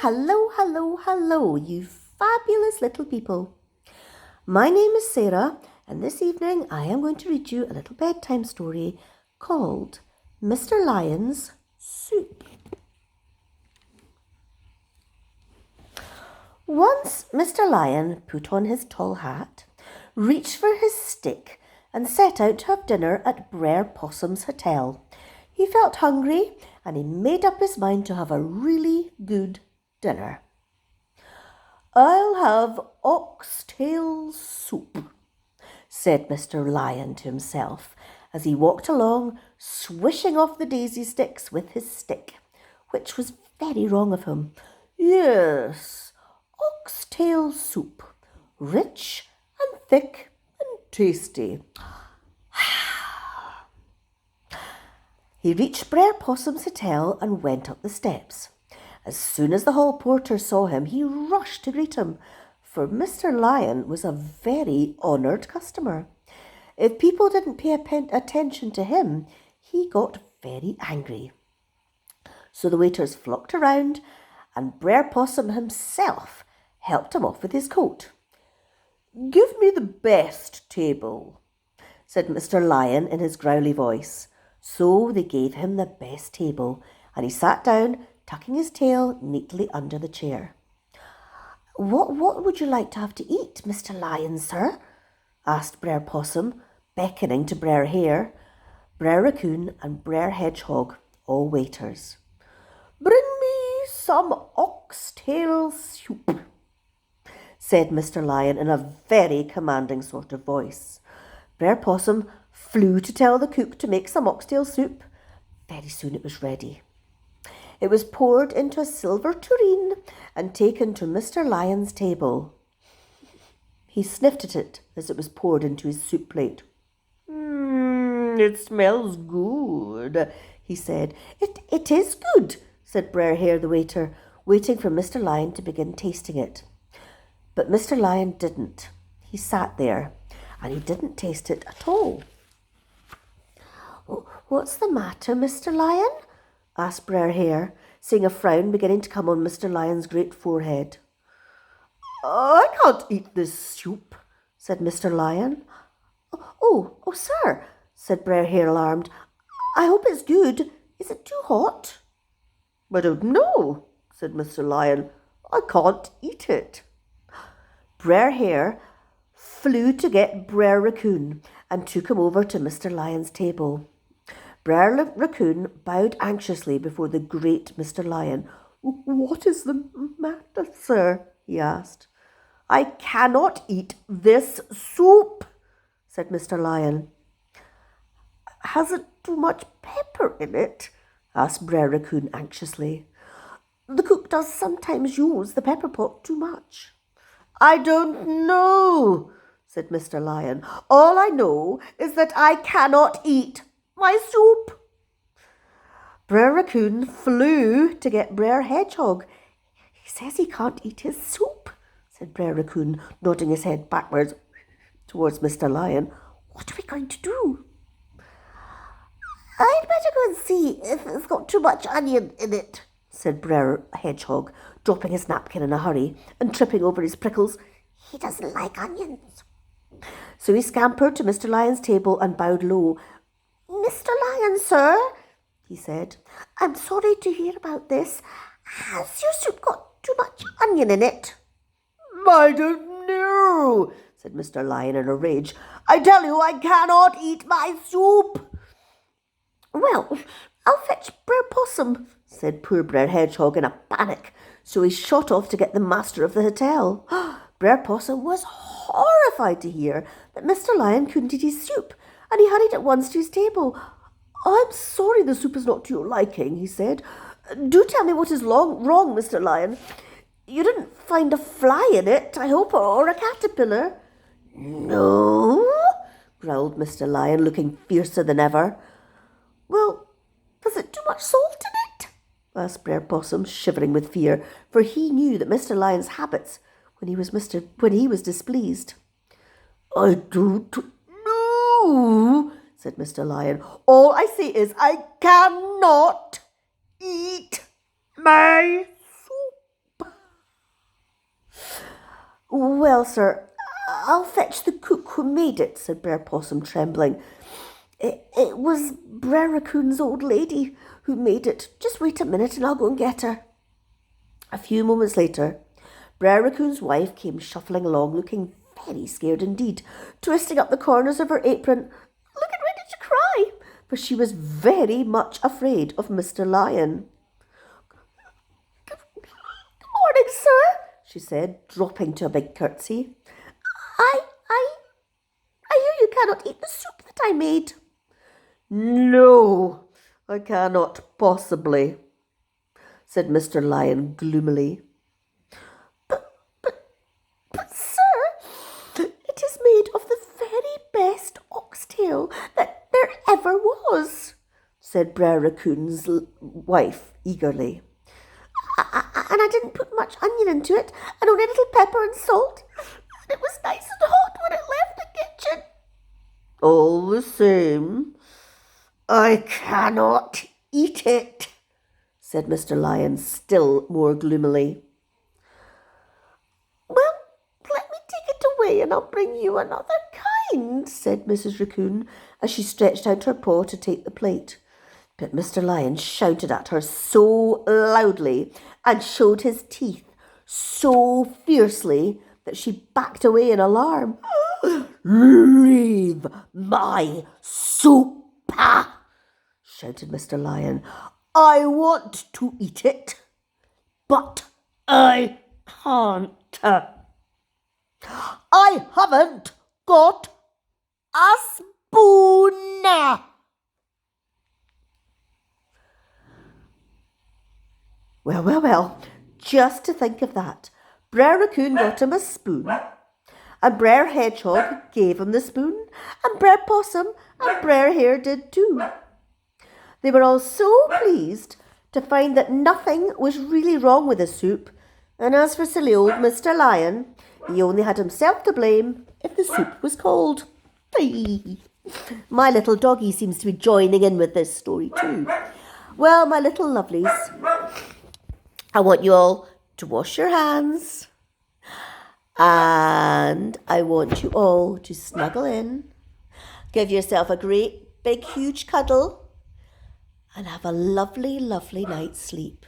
Hello, you fabulous little people. My name is Sarah, and this evening I am going to read you a little bedtime story called Mr. Lion's Soup. Once Mr. Lion put on his tall hat, reached for his stick, and set out to have dinner at Brer Possum's hotel. He felt hungry, and he made up his mind to have a really good dinner. "I'll have oxtail soup," said Mr. Lion to himself as he walked along, swishing off the daisy sticks with his stick, which was very wrong of him. "Yes, oxtail soup, rich and thick and tasty." He reached Brer Possum's hotel and went up the steps. As soon as the hall porter saw him, he rushed to greet him, for Mr. Lion was a very honoured customer. If people didn't pay attention to him, he got very angry. So the waiters flocked around, and Brer Possum himself helped him off with his coat. "Give me the best table," said Mr. Lion in his growly voice. So they gave him the best table, and he sat down, tucking his tail neatly under the chair. What would you like to have to eat, Mr. Lion, sir?" asked Brer Possum, beckoning to Brer Hare, Brer Raccoon, and Brer Hedgehog, all waiters. "Bring me some oxtail soup," said Mr. Lion in a very commanding sort of voice. Brer Possum flew to tell the cook to make some oxtail soup. Very soon it was ready. It was poured into a silver tureen and taken to Mr. Lion's table. He sniffed at it as it was poured into his soup plate. It smells good," he said. It is good," said Brer Hare the waiter, waiting for Mr. Lion to begin tasting it. But Mr. Lion didn't. He sat there, and he didn't taste it at all. "What's the matter, Mr. Lion?" asked Brer Hare, seeing a frown beginning to come on Mr. Lion's great forehead. "I can't eat this soup," said Mr. Lion. Oh, sir," said Brer Hare, alarmed. "I hope it's good. Is it too hot?" "I don't know," said Mr. Lion. "I can't eat it." Brer Hare flew to get Brer Raccoon and took him over to Mr. Lion's table. Brer Raccoon bowed anxiously before the great Mr. Lion. "What is the matter, sir?" he asked. "I cannot eat this soup," said Mr. Lion. "Has it too much pepper in it?" asked Brer Raccoon anxiously. "The cook does sometimes use the pepper pot too much." "I don't know," said Mr. Lion. "All I know is that I cannot eat my soup." Brer Raccoon flew to get Brer Hedgehog. "He says he can't eat his soup," said Brer Raccoon, nodding his head backwards towards Mr. Lion. "What are we going to do?" "I'd better go and see if it's got too much onion in it," said Brer Hedgehog, dropping his napkin in a hurry and tripping over his prickles. "He doesn't like onions." So he scampered to Mr. Lion's table and bowed low. "Mr. Lion, sir," he said, "I'm sorry to hear about this. Has your soup got too much onion in it?" "I don't know," said Mr. Lion in a rage. "I tell you, I cannot eat my soup." "Well, I'll fetch Brer Possum," said poor Brer Hedgehog in a panic. So he shot off to get the master of the hotel. Brer Possum was horrified to hear that Mr. Lion couldn't eat his soup, and he hurried at once to his table. "I'm sorry the soup is not to your liking," he said. "Do tell me what is wrong, Mr. Lion. You didn't find a fly in it, I hope, or a caterpillar?" "No," growled Mr. Lion, looking fiercer than ever. "Well, was it too much salt in it?" asked Brer Possum, shivering with fear, for he knew that Mr. Lion's habits when he was displeased. "I don't know," said Mr. Lion. "All I say is I cannot eat my soup." Well, sir, I'll fetch the cook who made it, said Brer Possum, trembling. It was Brer Raccoon's old lady who made it. Just wait a minute and I'll go and get her. A few moments later, Brer Raccoon's wife came shuffling along, looking very scared indeed, twisting up the corners of her apron. Look at ready to cry, for she was very much afraid of Mr. Lion. Good morning, sir, she said, dropping to a big curtsy. I hear you cannot eat the soup that I made. No, I cannot possibly, said Mr. Lion gloomily. But, sir, it is made of the very best oxtail that there ever was, said Brer Raccoon's wife eagerly. And I didn't put much onion into it, and only a little pepper and salt. And it was nice and hot when it left the kitchen. All the same, I cannot eat it, said Mr. Lion still more gloomily. Well, let me take it away and I'll bring you another kind, said Mrs. Raccoon as she stretched out her paw to take the plate. But Mr. Lion shouted at her so loudly and showed his teeth so fiercely that she backed away in alarm. Leave my soup, shouted Mr. Lion. I want to eat it, but I can't. I haven't got a spoon. Well, just to think of that. Brer Raccoon got him a spoon, and Brer Hedgehog gave him the spoon, and Brer Possum and Brer Hare did too. They were all so pleased to find that nothing was really wrong with the soup, and as for silly old Mr. Lion, he only had himself to blame if the soup was cold. My little doggy seems to be joining in with this story too. Well, my little lovelies, I want you all to wash your hands, and I want you all to snuggle in, give yourself a great big huge cuddle, and have a lovely, lovely night's sleep.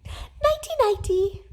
Nighty, nighty.